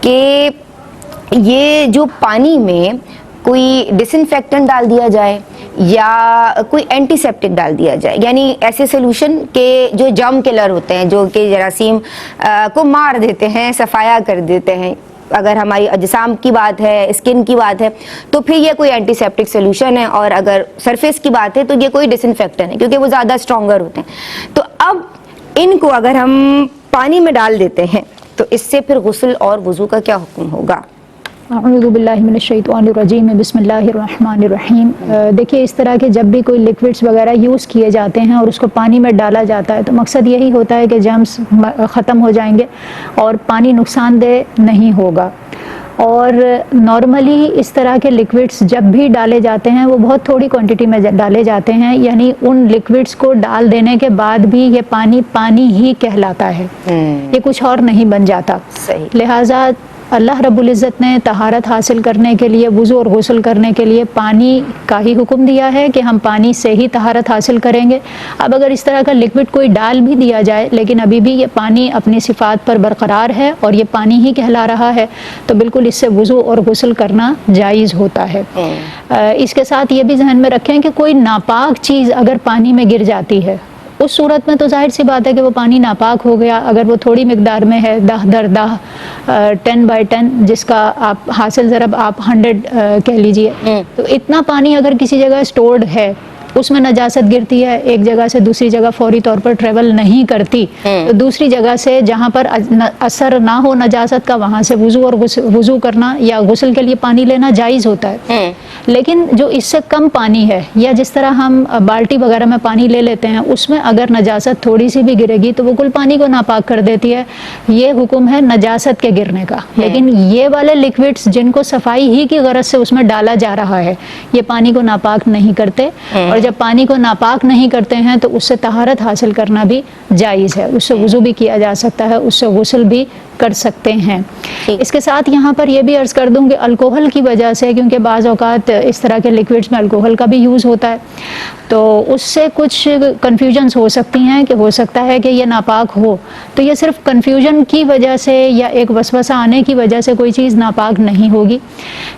کہ یہ جو پانی میں کوئی ڈس انفیکٹنٹ ڈال دیا جائے یا کوئی اینٹی سیپٹک ڈال دیا جائے، یعنی ایسے سولوشن کہ جو جرم کلر ہوتے ہیں، جو کہ جراثیم کو مار دیتے ہیں، صفایا کر دیتے ہیں، اگر ہماری اجسام کی بات ہے، اسکن کی بات ہے تو پھر یہ کوئی اینٹی سیپٹک سولوشن ہے، اور اگر سرفیس کی بات ہے تو یہ کوئی ڈس انفیکٹنٹ ہے کیونکہ وہ زیادہ اسٹرانگر ہوتے ہیں۔ تو اب ان کو اگر ہم پانی میں ڈال دیتے ہیں تو اس سے پھر غسل اور وضو کا کیا حکم ہوگا؟ اعوذ باللہ من الشیطان الرجیم، بسم اللہ الرحمن الرحیم۔ دیکھیے، اس طرح کے جب بھی کوئی لیکوڈز وغیرہ یوز کیے جاتے ہیں اور اس کو پانی میں ڈالا جاتا ہے تو مقصد یہی ہوتا ہے کہ جرمز ختم ہو جائیں گے اور پانی نقصان دہ نہیں ہوگا۔ اور نارملی اس طرح کے لیکوڈز جب بھی ڈالے جاتے ہیں وہ بہت تھوڑی کوانٹٹی میں ڈالے جاتے ہیں، یعنی ان لیکوڈز کو ڈال دینے کے بعد بھی یہ پانی پانی ہی کہلاتا ہے، یہ کچھ اور نہیں بن جاتا۔ لہٰذا اللہ رب العزت نے طہارت حاصل کرنے کے لیے، وضو اور غسل کرنے کے لیے پانی کا ہی حکم دیا ہے کہ ہم پانی سے ہی طہارت حاصل کریں گے۔ اب اگر اس طرح کا لیکوڈ کوئی ڈال بھی دیا جائے لیکن ابھی بھی یہ پانی اپنی صفات پر برقرار ہے اور یہ پانی ہی کہلا رہا ہے تو بالکل اس سے وضو اور غسل کرنا جائز ہوتا ہے۔ اس کے ساتھ یہ بھی ذہن میں رکھیں کہ کوئی ناپاک چیز اگر پانی میں گر جاتی ہے اس صورت میں تو ظاہر سی بات ہے کہ وہ پانی ناپاک ہو گیا۔ اگر وہ تھوڑی مقدار میں ہے، 10 در 10 10/10 جس کا آپ حاصل ضرب آپ 100 کہہ لیجئے، تو اتنا پانی اگر کسی جگہ سٹورڈ ہے، اس میں نجاست گرتی ہے، ایک جگہ سے دوسری جگہ فوری طور پر ٹریول نہیں کرتی تو دوسری جگہ سے جہاں پر اثر نہ ہو نجاست کا وہاں سے وضو کرنا یا غسل کے لیے پانی لینا جائز ہوتا ہے۔ لیکن جو اس سے کم پانی ہے یا جس طرح ہم بالٹی وغیرہ میں پانی لے لیتے ہیں اس میں اگر نجاست تھوڑی سی بھی گرے گی تو وہ کل پانی کو ناپاک کر دیتی ہے، یہ حکم ہے نجاست کے گرنے کا۔ لیکن یہ والے لیکوڈز جن کو صفائی ہی کی غرض سے اس میں ڈالا جا رہا ہے یہ پانی کو ناپاک نہیں کرتے، اور جب پانی کو ناپاک نہیں کرتے ہیں تو اس سے طہارت حاصل کرنا بھی جائز ہے، اس سے وضو بھی کیا جا سکتا ہے، اس سے غسل بھی کر سکتے ہیں۔ اس کے ساتھ یہاں پر یہ بھی عرض کر دوں کہ الکوہل کی وجہ سے، کیونکہ بعض اوقات اس طرح کے لیکوڈز میں الکوہل کا بھی یوز ہوتا ہے تو اس سے کچھ کنفیوژنز ہو سکتی ہیں کہ ہو سکتا ہے کہ یہ ناپاک ہو، تو یہ صرف کنفیوژن کی وجہ سے یا ایک وسوسہ آنے کی وجہ سے کوئی چیز ناپاک نہیں ہوگی۔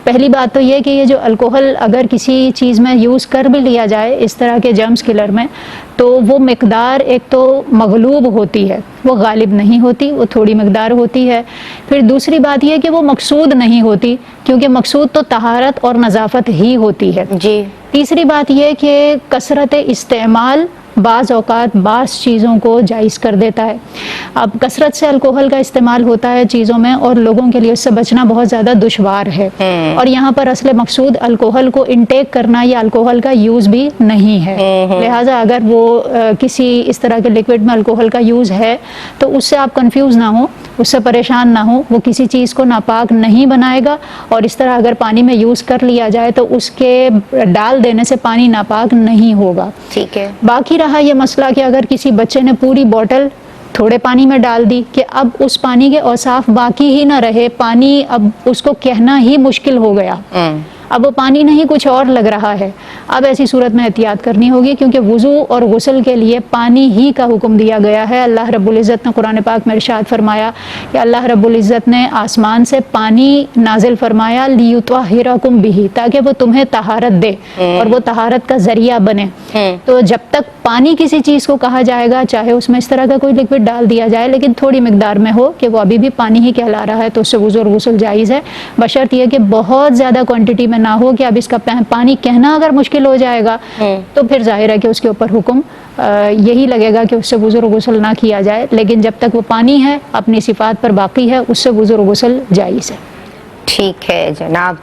پہلی بات تو یہ کہ یہ جو الکوہل اگر کسی چیز میں یوز کر بھی لیا جائے اس طرح کے جرمز کلر میں تو وہ مقدار ایک تو مغلوب ہوتی ہے، وہ غالب نہیں ہوتی، وہ تھوڑی مقدار ہوتی ہے۔ پھر دوسری بات یہ کہ وہ مقصود نہیں ہوتی کیونکہ مقصود تو طہارت اور نظافت ہی ہوتی ہے۔ تیسری بات یہ کہ کثرت استعمال بعض اوقات بعض چیزوں کو جائز کر دیتا ہے۔ اب کثرت سے الکوہل کا استعمال ہوتا ہے چیزوں میں اور لوگوں کے لیے اس سے بچنا بہت زیادہ دشوار ہے، اور یہاں پر اصل مقصود الکوہل کو انٹیک کرنا یا الکوہل کا یوز بھی نہیں ہے۔ لہٰذا اگر وہ کسی اس طرح کے لیکوڈ میں الکوہل کا یوز ہے تو اس سے آپ کنفیوز نہ ہوں، اس سے پریشان نہ ہوں، وہ کسی چیز کو ناپاک نہیں بنائے گا، اور اس طرح اگر پانی میں یوز کر لیا جائے تو اس کے ڈال دینے سے پانی ناپاک نہیں ہوگا۔ ٹھیک ہے۔ باقی رہا یہ مسئلہ کہ اگر کسی بچے نے پوری بوٹل تھوڑے پانی میں ڈال دی کہ اب اس پانی کے اوصاف باقی ہی نہ رہے، پانی اب اس کو کہنا ہی مشکل ہو گیا، اب وہ پانی نہیں کچھ اور لگ رہا ہے، اب ایسی صورت میں احتیاط کرنی ہوگی کیونکہ وضو اور غسل کے لیے پانی ہی کا حکم دیا گیا ہے۔ اللہ رب العزت نے قرآن پاک میں ارشاد فرمایا کہ اللہ رب العزت نے آسمان سے پانی نازل فرمایا لیطہرکم بہ، تاکہ وہ تمہیں طہارت دے اور وہ طہارت کا ذریعہ بنے۔ تو جب تک پانی کسی چیز کو کہا جائے گا چاہے اس میں اس طرح کا کوئی لیکوڈ ڈال دیا جائے لیکن تھوڑی مقدار میں ہو کہ وہ ابھی بھی پانی ہی کہلا رہا ہے تو اس سے وضو اور غسل جائز ہے، بشرط یہ کہ بہت زیادہ کوانٹٹی میں نہ ہو کہ اب اس کا پانی کہنا اگر مشکل ہو جائے گا تو پھر ظاہر ہے کہ اس کے اوپر حکم یہی لگے گا کہ اس سے وضو اور غسل نہ کیا جائے، لیکن جب تک وہ پانی ہے اپنی صفات پر باقی ہے اس سے وضو اور غسل جائز ہے۔ ٹھیک ہے جناب۔